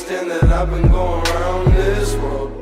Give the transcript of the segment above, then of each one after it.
understand that I've been going around this world.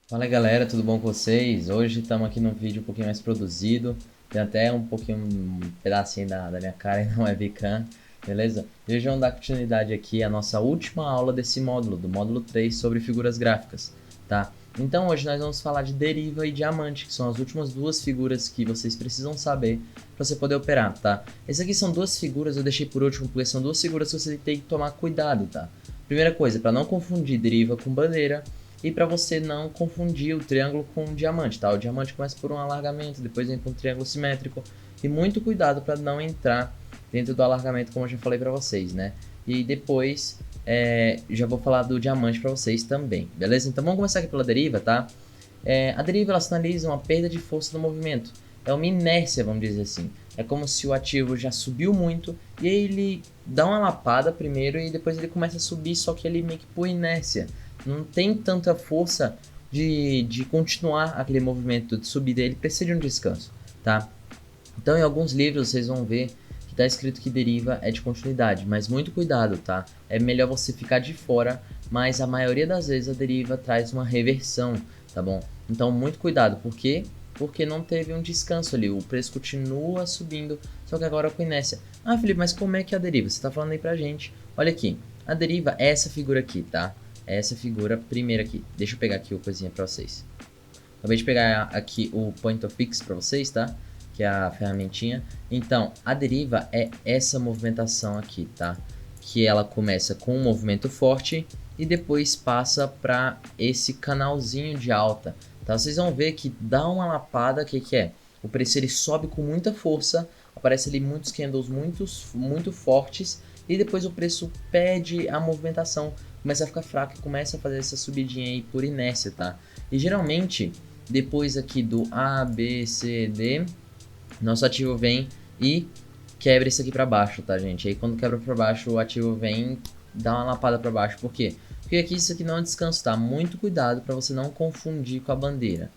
Fala galera, tudo bom com vocês? Hoje estamos aqui num vídeo um pouquinho mais produzido. Tem até um pouquinho, um pedacinho da minha cara e não webcam, beleza? E hoje vamos dar continuidade aqui à nossa última aula desse módulo, do módulo 3 sobre figuras gráficas, tá? Então hoje nós vamos falar de deriva e diamante, que são as últimas duas figuras que vocês precisam saber para você poder operar, tá? Essas aqui são duas figuras, eu deixei por último porque são duas figuras que você tem que tomar cuidado, tá? Primeira coisa, para não confundir deriva com bandeira. E para você não confundir o triângulo com o diamante, tá? O diamante começa por um alargamento, depois vem com um triângulo simétrico. E muito cuidado para não entrar dentro do alargamento, como eu já falei para vocês, né? E depois já vou falar do diamante para vocês também, beleza? Então vamos começar aqui pela deriva, tá? A deriva ela sinaliza uma perda de força do movimento. É uma inércia, vamos dizer assim. É como se o ativo já subiu muito e aí ele dá uma lapada primeiro e depois ele começa a subir, só que ele meio que por inércia. Não tem tanta força de continuar aquele movimento de subida, ele precisa de um descanso, tá? Então em alguns livros vocês vão ver que está escrito que deriva é de continuidade, mas muito cuidado, tá? É melhor você ficar de fora, mas a maioria das vezes a deriva traz uma reversão, tá bom? Então muito cuidado, por quê? Porque não teve um descanso ali, o preço continua subindo, só que agora com inércia. Ah, Felipe, mas como é que é a deriva? Você está falando aí pra gente. Olha aqui, a deriva é essa figura aqui, tá? Essa figura primeira aqui. Deixa eu pegar aqui o coisinha pra vocês. Acabei de pegar aqui o Point of Fix pra vocês, tá? Que é a ferramentinha. Então, a deriva é essa movimentação aqui, tá? Que ela começa com um movimento forte e depois passa pra esse canalzinho de alta, tá? Vocês vão ver que dá uma lapada, o que é? O preço ele sobe com muita força, aparece ali muitos candles muito fortes e depois o preço perde a movimentação, começa a ficar fraco e começa a fazer essa subidinha aí por inércia, tá? E geralmente, depois aqui do A, B, C, D, nosso ativo vem e quebra isso aqui pra baixo, tá, gente? Aí quando quebra pra baixo, o ativo vem dá uma lapada pra baixo. Por quê? Porque aqui isso aqui não é um descanso, tá? Muito cuidado para você não confundir com a bandeira.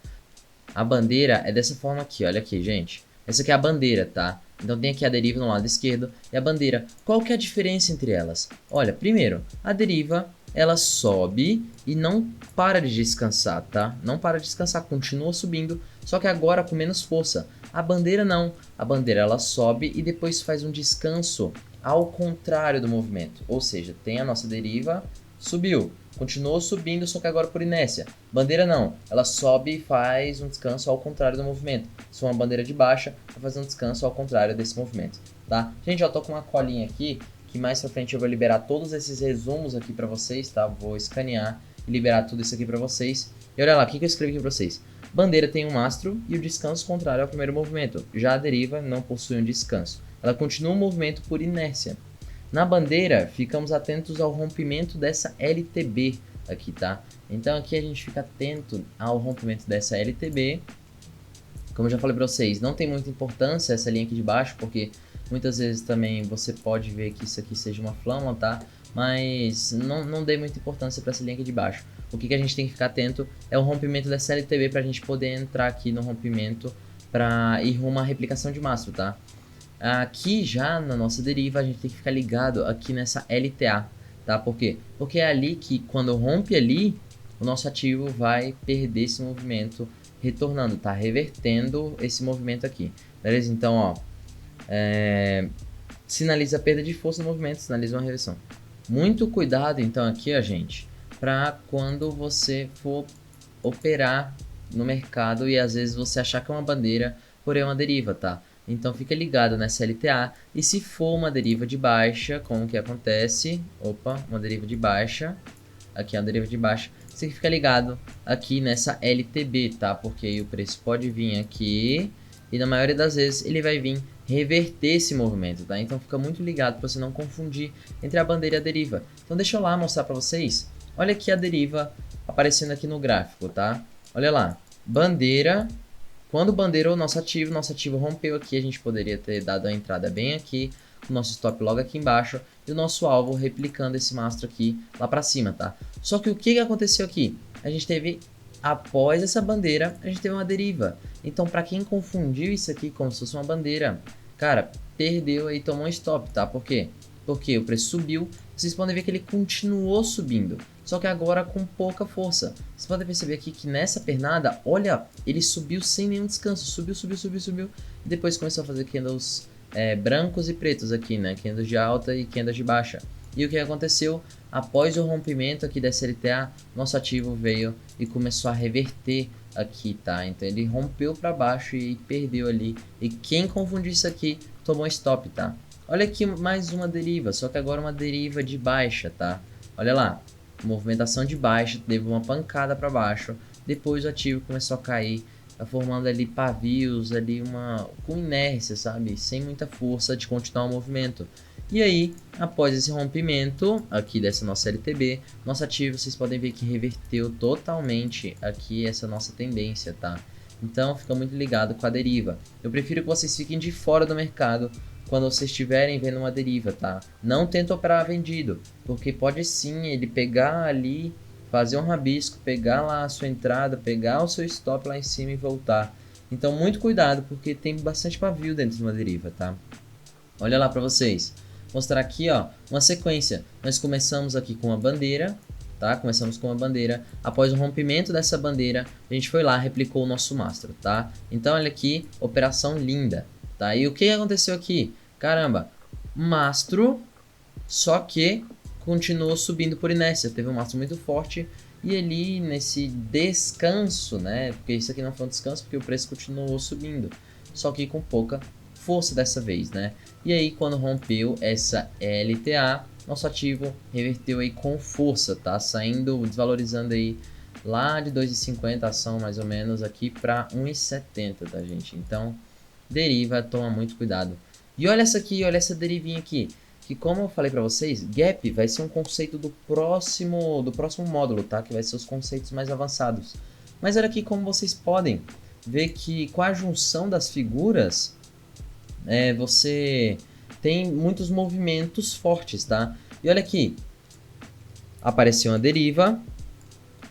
A bandeira é dessa forma aqui, olha aqui, gente. Essa aqui é a bandeira, tá? Então tem aqui a deriva no lado esquerdo e a bandeira. Qual que é a diferença entre elas? Olha, primeiro, a deriva ela sobe e não para de descansar, tá? Não para de descansar, continua subindo, só que agora com menos força. A bandeira não. A bandeira ela sobe e depois faz um descanso ao contrário do movimento. Ou seja, tem a nossa deriva, subiu, continuou subindo, só que agora por inércia. Bandeira não, ela sobe e faz um descanso ao contrário do movimento. Se for uma bandeira de baixa, vai fazer um descanso ao contrário desse movimento, tá? Gente, eu tô com uma colinha aqui, que mais pra frente eu vou liberar todos esses resumos aqui pra vocês, tá? Vou escanear e liberar tudo isso aqui pra vocês. E olha lá, o que eu escrevi aqui pra vocês? Bandeira tem um mastro e o descanso contrário ao primeiro movimento. Já a deriva não possui um descanso. Ela continua o movimento por inércia. Na bandeira, ficamos atentos ao rompimento dessa LTB aqui, tá? Então aqui a gente fica atento ao rompimento dessa LTB. Como eu já falei para vocês, não tem muita importância essa linha aqui de baixo, porque muitas vezes também você pode ver que isso aqui seja uma flâmula, tá? Mas não dê muita importância para essa linha aqui de baixo. O que a gente tem que ficar atento é o rompimento dessa LTB para a gente poder entrar aqui no rompimento para ir rumo à replicação de mastro, tá? Aqui já na nossa deriva a gente tem que ficar ligado aqui nessa LTA, tá? Por quê? Porque é ali que quando rompe ali, o nosso ativo vai perder esse movimento retornando, tá? Revertendo esse movimento aqui, beleza? Então, ó, sinaliza a perda de força no movimento, sinaliza uma reversão. Muito cuidado então aqui, ó, gente, para quando você for operar no mercado e às vezes você achar que é uma bandeira, porém é uma deriva, tá? Então fica ligado nessa LTA, e se for uma deriva de baixa, como que acontece? Opa, uma deriva de baixa, aqui é uma deriva de baixa, você fica ligado aqui nessa LTB, tá? Porque aí o preço pode vir aqui, e na maioria das vezes ele vai vir reverter esse movimento, tá? Então fica muito ligado para você não confundir entre a bandeira e a deriva. Então deixa eu lá mostrar para vocês, olha aqui a deriva aparecendo aqui no gráfico, tá? Olha lá, bandeira. Quando bandeirou o nosso ativo rompeu aqui, a gente poderia ter dado a entrada bem aqui, o nosso stop logo aqui embaixo e o nosso alvo replicando esse mastro aqui lá para cima, tá? Só que o que aconteceu aqui? A gente teve, após essa bandeira, a gente teve uma deriva. Então, para quem confundiu isso aqui como se fosse uma bandeira, cara, perdeu aí, tomou um stop, tá? Por quê? Porque o preço subiu, vocês podem ver que ele continuou subindo, só que agora com pouca força. Vocês podem perceber aqui que nessa pernada, olha, ele subiu sem nenhum descanso, subiu, e depois começou a fazer candles brancos e pretos aqui, né, candles de alta e candles de baixa. E o que aconteceu? Após o rompimento aqui dessa LTA, nosso ativo veio e começou a reverter aqui, tá? Então ele rompeu para baixo e perdeu ali. E quem confundiu isso aqui tomou stop, tá? Olha aqui mais uma deriva, só que agora uma deriva de baixa, tá? Olha lá, movimentação de baixa, teve uma pancada para baixo. Depois o ativo começou a cair, formando ali pavios, ali com inércia, sabe? Sem muita força de continuar o movimento. E aí, após esse rompimento aqui dessa nossa LTB, nosso ativo, vocês podem ver que reverteu totalmente aqui essa nossa tendência, tá? Então, fica muito ligado com a deriva. Eu prefiro que vocês fiquem de fora do mercado quando vocês estiverem vendo uma deriva, tá? Não tenta operar vendido, porque pode sim ele pegar ali, fazer um rabisco, pegar lá a sua entrada, pegar o seu stop lá em cima e voltar. Então, muito cuidado, porque tem bastante pavio dentro de uma deriva, tá? Olha lá para vocês. Mostrar aqui, ó, uma sequência. Nós começamos aqui com uma bandeira, tá? Começamos com uma bandeira. Após o rompimento dessa bandeira, a gente foi lá, replicou o nosso mastro, tá? Então, olha aqui, operação linda, tá? E o que aconteceu aqui? Caramba, mastro, só que continuou subindo por inércia. Teve um mastro muito forte e ali nesse descanso, né? Porque isso aqui não foi um descanso, porque o preço continuou subindo, só que com pouca força dessa vez, né? E aí quando rompeu essa LTA, nosso ativo reverteu aí com força, tá? Saindo, desvalorizando aí lá de 2,50 a ação mais ou menos aqui para 1,70, tá, gente? Então, deriva, toma muito cuidado. E olha essa aqui, olha essa derivinha aqui, que como eu falei para vocês, gap vai ser um conceito do próximo módulo, tá? Que vai ser os conceitos mais avançados. Mas olha aqui como vocês podem ver que com a junção das figuras, você tem muitos movimentos fortes, tá? E olha aqui, apareceu uma deriva,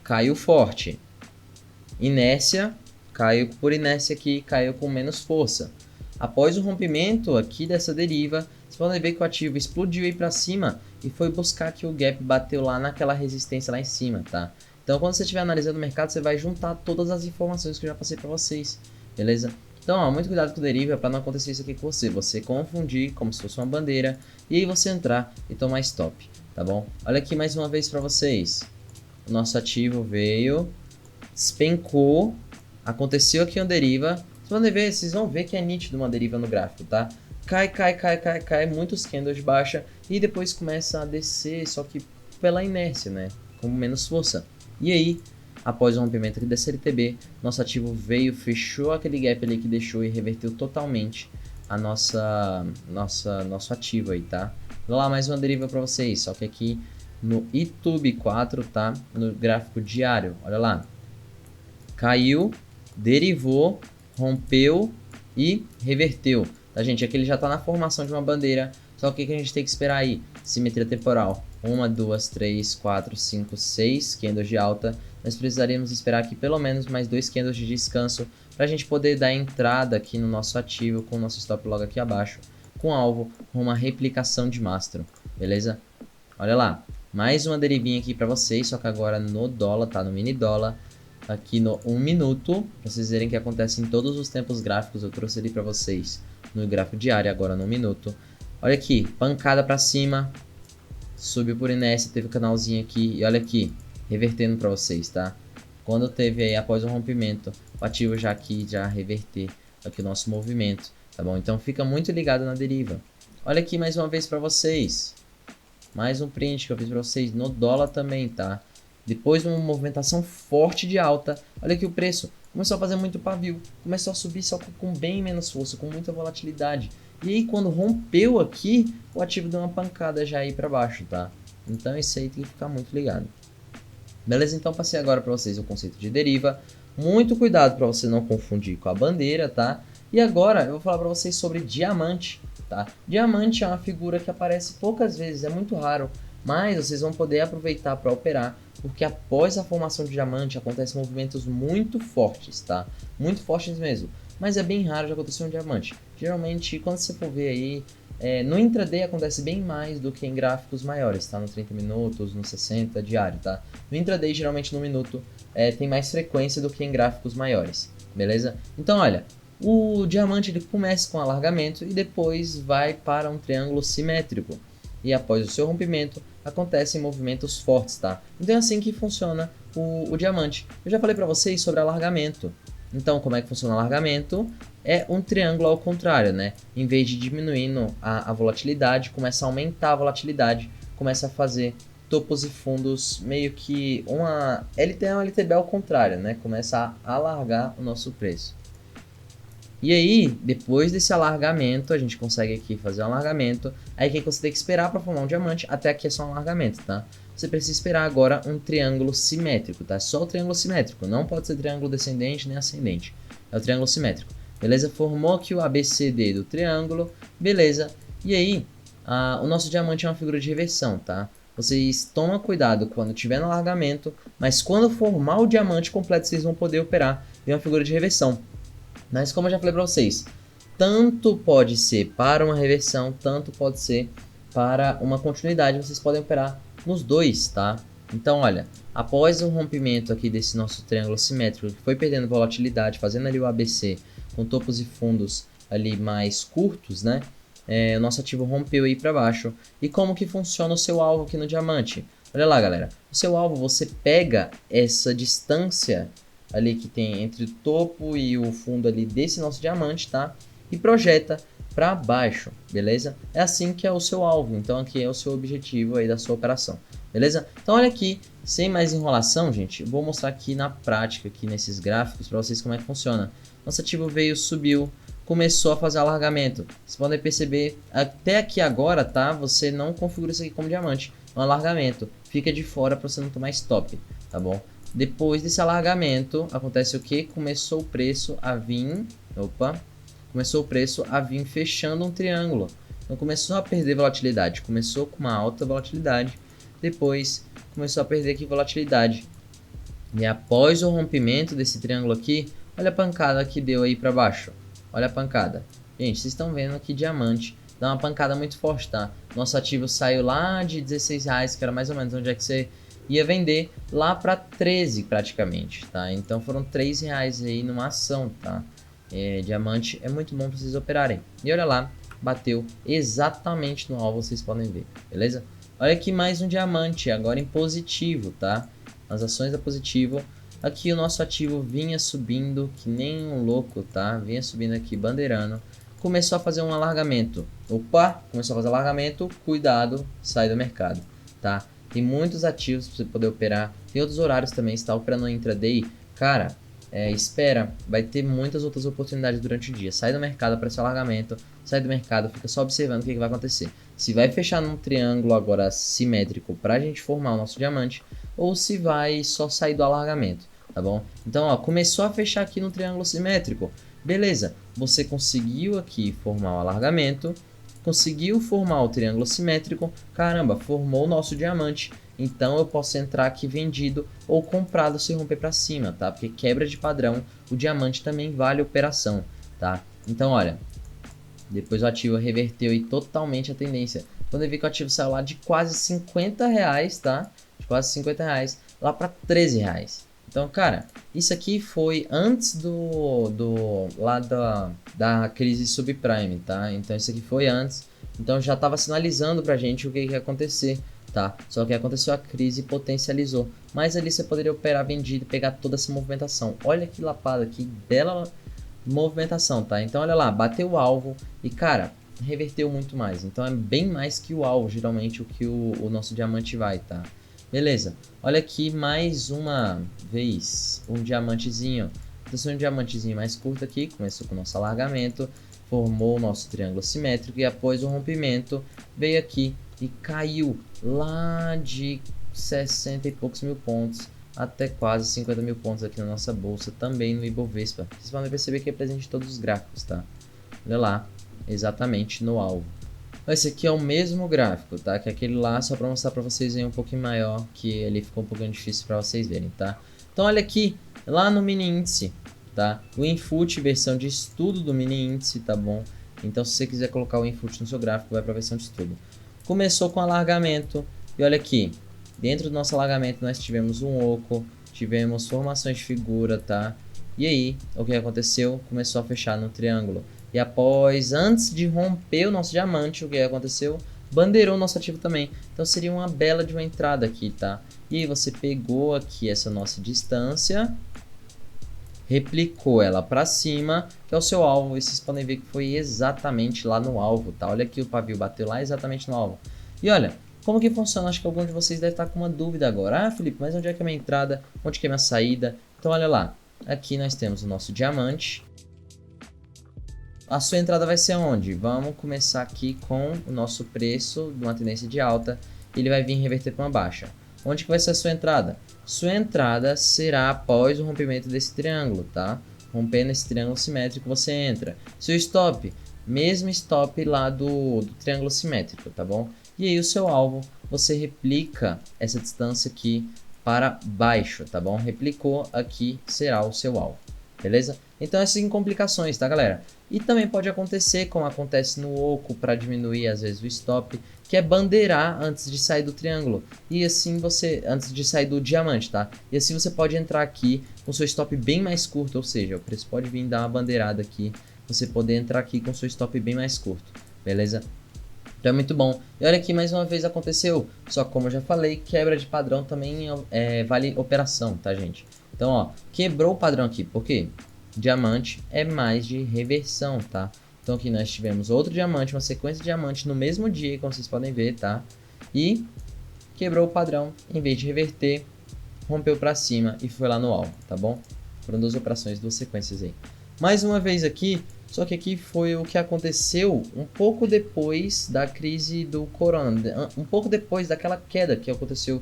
caiu forte, inércia, caiu por inércia aqui, caiu com menos força. Após o rompimento aqui dessa deriva, vocês podem ver que o ativo explodiu aí para cima e foi buscar que o gap bateu lá naquela resistência lá em cima, tá? Então quando você estiver analisando o mercado, você vai juntar todas as informações que eu já passei para vocês, beleza? Então, ó, muito cuidado com o deriva para não acontecer isso aqui com você. Você confundir como se fosse uma bandeira e aí você entrar e tomar stop, tá bom? Olha aqui mais uma vez para vocês. O nosso ativo veio, despencou, aconteceu aqui uma deriva. Vocês vão ver que é nítido uma deriva no gráfico, tá? Cai, muitos candles de baixa e depois começa a descer, só que pela inércia, né? Com menos força. E aí, após o rompimento aqui dessa LTB, nosso ativo veio, fechou aquele gap ali que deixou e reverteu totalmente a nosso ativo aí, tá? Vou lá mais uma deriva para vocês, só que aqui no YouTube 4, tá? No gráfico diário, olha lá. Caiu, derivou, rompeu e reverteu, tá, gente? Aqui ele já tá na formação de uma bandeira, só que o que a gente tem que esperar aí? Simetria temporal. 1, 2, 3, 4, 5, 6 candles de alta. Nós precisaríamos esperar aqui pelo menos mais 2 candles de descanso para a gente poder dar entrada aqui no nosso ativo com o nosso stop logo aqui abaixo, com alvo com uma replicação de mastro, beleza? Olha lá, mais uma derivinha aqui para vocês, só que agora no dólar, tá? No mini dólar, aqui no 1 minuto, para vocês verem que acontece em todos os tempos gráficos. Eu trouxe ali para vocês no gráfico diário, agora no 1 minuto. Olha aqui, pancada para cima, subiu por inércia, teve o canalzinho aqui e olha aqui, revertendo para vocês, tá? Quando teve aí, após o rompimento, o ativo já aqui, já reverter aqui o nosso movimento, tá bom? Então fica muito ligado na deriva. Olha aqui mais uma vez para vocês, mais um print que eu fiz para vocês no dólar também, tá? Depois de uma movimentação forte de alta, olha aqui o preço, começou a fazer muito pavio, começou a subir só que com bem menos força, com muita volatilidade. E aí quando rompeu aqui, o ativo deu uma pancada já aí para baixo, tá? Então isso aí tem que ficar muito ligado. Beleza? Então passei agora para vocês o conceito de deriva. Muito cuidado para você não confundir com a bandeira, tá? E agora eu vou falar para vocês sobre diamante, tá? Diamante é uma figura que aparece poucas vezes, é muito raro, mas vocês vão poder aproveitar para operar, porque após a formação de diamante acontecem movimentos muito fortes, tá? Muito fortes mesmo, mas é bem raro de acontecer um diamante. Geralmente, quando você for ver aí, No intraday acontece bem mais do que em gráficos maiores, tá? No 30 minutos, no 60 diário, tá? No intraday, geralmente no minuto, tem mais frequência do que em gráficos maiores, beleza? Então, olha, o diamante ele começa com alargamento e depois vai para um triângulo simétrico. E após o seu rompimento, acontecem movimentos fortes, tá? Então é assim que funciona o diamante. Eu já falei para vocês sobre alargamento. Então, como é que funciona o alargamento? É um triângulo ao contrário, né? Em vez de diminuindo a volatilidade, começa a aumentar a volatilidade, começa a fazer topos e fundos meio que uma LTA ou LTB ao contrário, né? Começa a alargar o nosso preço. E aí, depois desse alargamento, a gente consegue aqui fazer um alargamento. Aí que você tem que esperar para formar um diamante, até aqui é só um alargamento, tá? Você precisa esperar agora um triângulo simétrico, tá? Só o triângulo simétrico, não pode ser triângulo descendente nem ascendente. É o triângulo simétrico. Beleza? Formou aqui o ABCD do triângulo, beleza? E aí, o nosso diamante é uma figura de reversão, tá? Vocês tomam cuidado quando tiver no alargamento, mas quando formar o diamante completo, vocês vão poder operar em uma figura de reversão. Mas como eu já falei para vocês, tanto pode ser para uma reversão, tanto pode ser para uma continuidade. Vocês podem operar nos dois, tá? Então, olha, após o rompimento aqui desse nosso triângulo simétrico, que foi perdendo volatilidade, fazendo ali o ABC com topos e fundos ali mais curtos, né? O nosso ativo rompeu aí para baixo. E como que funciona o seu alvo aqui no diamante? Olha lá, galera. O seu alvo, você pega essa distância ali que tem entre o topo e o fundo ali desse nosso diamante, tá? E projeta para baixo, beleza? É assim que é o seu alvo, então aqui é o seu objetivo aí da sua operação, beleza? Então olha aqui, sem mais enrolação, gente, eu vou mostrar aqui na prática, aqui nesses gráficos, para vocês como é que funciona. Nosso ativo veio, subiu, começou a fazer alargamento. Vocês podem perceber, até aqui agora, tá? Você não configura isso aqui como diamante, é um alargamento. Fica de fora para você não tomar stop, tá bom? Depois desse alargamento, acontece o que? Começou o preço a vir... Começou o preço a vir fechando um triângulo. Então começou a perder volatilidade. Começou com uma alta volatilidade. Depois começou a perder aqui volatilidade. E após o rompimento desse triângulo aqui, olha a pancada que deu aí para baixo. Olha a pancada. Gente, vocês estão vendo aqui diamante. Dá uma pancada muito forte, tá? Nosso ativo saiu lá de R$16, que era mais ou menos onde é que você ia vender, lá para 13 praticamente, tá? Então foram R$3 aí numa ação, tá? Diamante é muito bom para vocês operarem. E olha lá, bateu exatamente no alvo, vocês podem ver, beleza? Olha aqui mais um diamante, agora em positivo, tá? As ações da positivo. Aqui o nosso ativo vinha subindo que nem um louco, tá? Vinha subindo aqui, bandeirando. Começou a fazer um alargamento. Opa, começou a fazer alargamento, cuidado, sai do mercado, tá? Tem muitos ativos para você poder operar. Tem outros horários também, se está operando no intraday, cara, espera, vai ter muitas outras oportunidades durante o dia. Sai do mercado para esse alargamento, sai do mercado, fica só observando o que vai acontecer. Se vai fechar num triângulo agora simétrico para a gente formar o nosso diamante, ou se vai só sair do alargamento, tá bom? Então, ó, começou a fechar aqui no triângulo simétrico, beleza? Você conseguiu aqui formar o alargamento, conseguiu formar o triângulo simétrico, caramba, formou o nosso diamante. Então eu posso entrar aqui vendido ou comprado se romper para cima, tá? Porque quebra de padrão, o diamante também vale operação, tá? Então olha, depois o ativo reverteu aí totalmente a tendência. Quando eu vi que o ativo saiu lá de quase R$50, tá? De quase R$50 lá para R$13. Então, cara, isso aqui foi antes lá da crise subprime, tá? Então isso aqui foi antes. Então já estava sinalizando pra gente o que ia acontecer, tá? Só que aconteceu a crise e potencializou. Mas ali você poderia operar vendido e pegar toda essa movimentação. Olha que lapada, que bela movimentação, tá? Então olha lá, bateu o alvo e, cara, reverteu muito mais. Então é bem mais que o alvo, geralmente, o que o nosso diamante vai, tá? Beleza, olha aqui mais uma vez um diamantezinho. Então, um diamantezinho mais curto aqui, começou com o nosso alargamento, formou o nosso triângulo simétrico e após o rompimento veio aqui e caiu lá de 60 e poucos mil pontos até quase 50 mil pontos aqui na nossa bolsa, também no Ibovespa. Vocês podem perceber que é presente em todos os gráficos, tá? Olha lá, exatamente no alvo. Esse aqui é o mesmo gráfico, tá? Que aquele lá, só para mostrar para vocês aí um pouquinho maior, que ele ficou um pouquinho difícil para vocês verem, tá? Então olha aqui, lá no mini índice, tá? O Infut, versão de estudo do mini índice, tá bom? Então se você quiser colocar o input no seu gráfico, vai para a versão de estudo. Começou com alargamento, e olha aqui, dentro do nosso alargamento nós tivemos um oco, tivemos formações de figura, tá? E aí, o que aconteceu? Começou a fechar no triângulo. E após, antes de romper o nosso diamante, o que aconteceu? Bandeirou o nosso ativo também. Então seria uma bela de uma entrada aqui, tá? E aí você pegou aqui essa nossa distância, replicou ela para cima, que é o seu alvo. E vocês podem ver que foi exatamente lá no alvo, tá? Olha aqui, o pavio bateu lá exatamente no alvo. E olha, como que funciona? Acho que algum de vocês deve estar com uma dúvida agora. Ah, Felipe, mas onde é que é a minha entrada? Onde que é a minha saída? Então olha lá, aqui nós temos o nosso diamante. A sua entrada vai ser onde? Vamos começar aqui com o nosso preço de uma tendência de alta. Ele vai vir reverter para uma baixa. Onde que vai ser a sua entrada? Sua entrada será após o rompimento desse triângulo, tá? Rompendo esse triângulo simétrico, você entra. Seu stop, mesmo stop lá do triângulo simétrico, tá bom? E aí o seu alvo, você replica essa distância aqui para baixo, tá bom? Replicou, aqui será o seu alvo, beleza? Então essas são complicações, tá, galera? E também pode acontecer, como acontece no oco, para diminuir às vezes o stop, que é bandeirar antes de sair do triângulo. E assim você, antes de sair do diamante, tá? E assim você pode entrar aqui com seu stop bem mais curto, ou seja, o preço pode vir dar uma bandeirada aqui, você poder entrar aqui com seu stop bem mais curto, beleza? Então é muito bom. E olha aqui, mais uma vez aconteceu. Só que como eu já falei, quebra de padrão também vale operação, tá, gente? Então, ó, quebrou o padrão aqui. Por quê? Diamante é mais de reversão, tá? Então aqui nós tivemos outro diamante, uma sequência de diamante no mesmo dia, como vocês podem ver, tá? E quebrou o padrão, em vez de reverter, rompeu para cima e foi lá no alvo, tá bom? Foram duas operações, duas sequências aí. Mais uma vez aqui, só que aqui foi o que aconteceu um pouco depois da crise do corona, um pouco depois daquela queda que aconteceu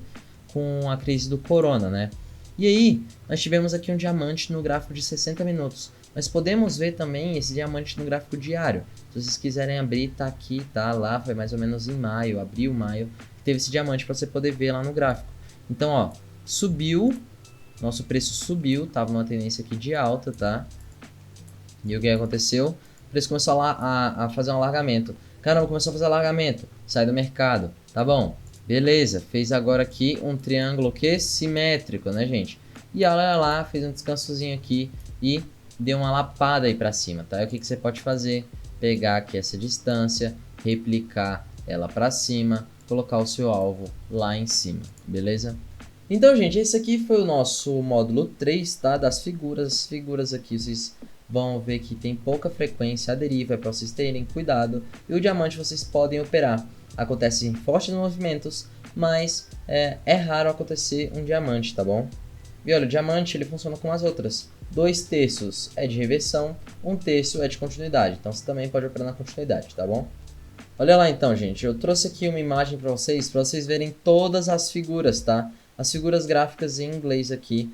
com a crise do corona, né? E aí, nós tivemos aqui um diamante no gráfico de 60 minutos. Mas podemos ver também esse diamante no gráfico diário. Se vocês quiserem abrir, tá aqui, tá lá, foi mais ou menos em maio, abril, maio. Teve esse diamante para você poder ver lá no gráfico. Então, ó, subiu, nosso preço subiu, tava numa tendência aqui de alta, tá? E o que aconteceu? O preço começou a fazer um alargamento. Caramba, começou a fazer alargamento, sai do mercado, tá bom? Beleza, fez agora aqui um triângulo que simétrico, né, gente? E olha lá, fez um descansozinho aqui e deu uma lapada aí pra cima, tá? E o que você pode fazer? Pegar aqui essa distância, replicar ela pra cima, colocar o seu alvo lá em cima, beleza? Então, gente, esse aqui foi o nosso módulo 3, tá? Das figuras. As figuras aqui, vocês vão ver que tem pouca frequência, a deriva é para vocês terem cuidado. E o diamante vocês podem operar. Acontece em fortes movimentos, mas é raro acontecer um diamante, tá bom? E olha, o diamante ele funciona como as outras. 2/3 é de reversão, 1/3 é de continuidade. Então você também pode operar na continuidade, tá bom? Olha lá então, gente. Eu trouxe aqui uma imagem para vocês verem todas as figuras, tá? As figuras gráficas em inglês aqui,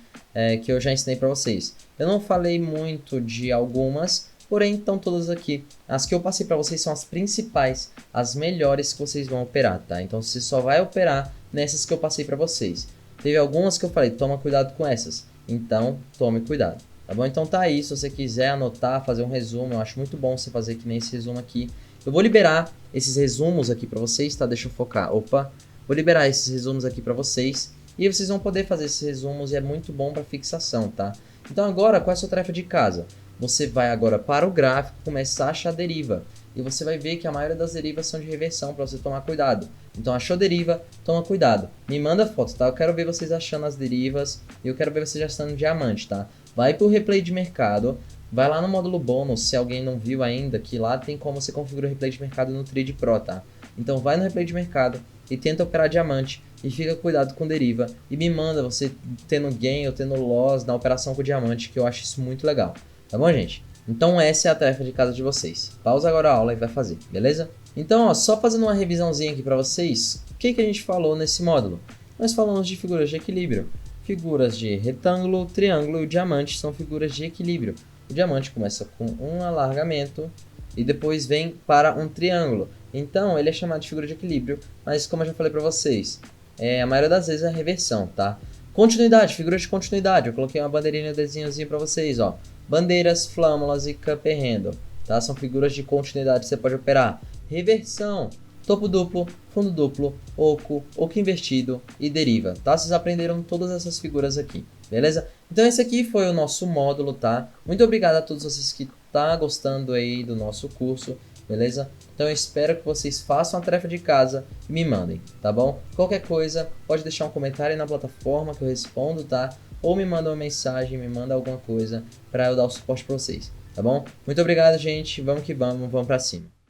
que eu já ensinei para vocês. Eu não falei muito de algumas, porém estão todas aqui. As que eu passei para vocês são as principais, as melhores que vocês vão operar, tá? Então você só vai operar nessas que eu passei para vocês. Teve algumas que eu falei, toma cuidado com essas. Então, tome cuidado, tá bom? Então tá aí, se você quiser anotar, fazer um resumo, eu acho muito bom você fazer que nem esse resumo aqui. Eu vou liberar esses resumos aqui para vocês, tá? Deixa eu focar. Opa! Vou liberar esses resumos aqui para vocês. E vocês vão poder fazer esses resumos e é muito bom para fixação, tá? Então agora, qual é a sua tarefa de casa? Você vai agora para o gráfico, começar a achar deriva. E você vai ver que a maioria das derivas são de reversão para você tomar cuidado. Então achou deriva, toma cuidado. Me manda foto, tá? Eu quero ver vocês achando as derivas e eu quero ver vocês achando diamante, tá? Vai para o replay de mercado, vai lá no módulo bônus, se alguém não viu ainda, que lá tem como você configurar o replay de mercado no Trade Pro, tá? Então vai no replay de mercado e tenta operar diamante e fica cuidado com deriva e me manda você tendo gain ou tendo loss na operação com diamante, que eu acho isso muito legal, tá bom, gente? Então essa é a tarefa de casa de vocês. Pausa agora a aula e vai fazer, beleza? Então, ó, só fazendo uma revisãozinha aqui para vocês, o que a gente falou nesse módulo? Nós falamos de figuras de equilíbrio. Figuras de retângulo, triângulo e o diamante são figuras de equilíbrio. O diamante começa com um alargamento e depois vem para um triângulo. Então, ele é chamado de figura de equilíbrio, mas como eu já falei para vocês, a maioria das vezes é reversão, tá? Continuidade, figuras de continuidade. Eu coloquei uma bandeirinha, desenhozinho para vocês, ó. Bandeiras, flâmulas e cup handle. tá? São figuras de continuidade que você pode operar. Reversão, topo duplo, fundo duplo, oco invertido e deriva, tá? Vocês aprenderam todas essas figuras aqui, beleza? Então esse aqui foi o nosso módulo, tá? Muito obrigado a todos vocês que estão gostando aí do nosso curso, beleza? Então eu espero que vocês façam a tarefa de casa e me mandem, tá bom? Qualquer coisa, pode deixar um comentário aí na plataforma que eu respondo, tá? Ou me manda uma mensagem, me manda alguma coisa para eu dar o suporte para vocês, tá bom? Muito obrigado, gente. Vamos que vamos pra cima.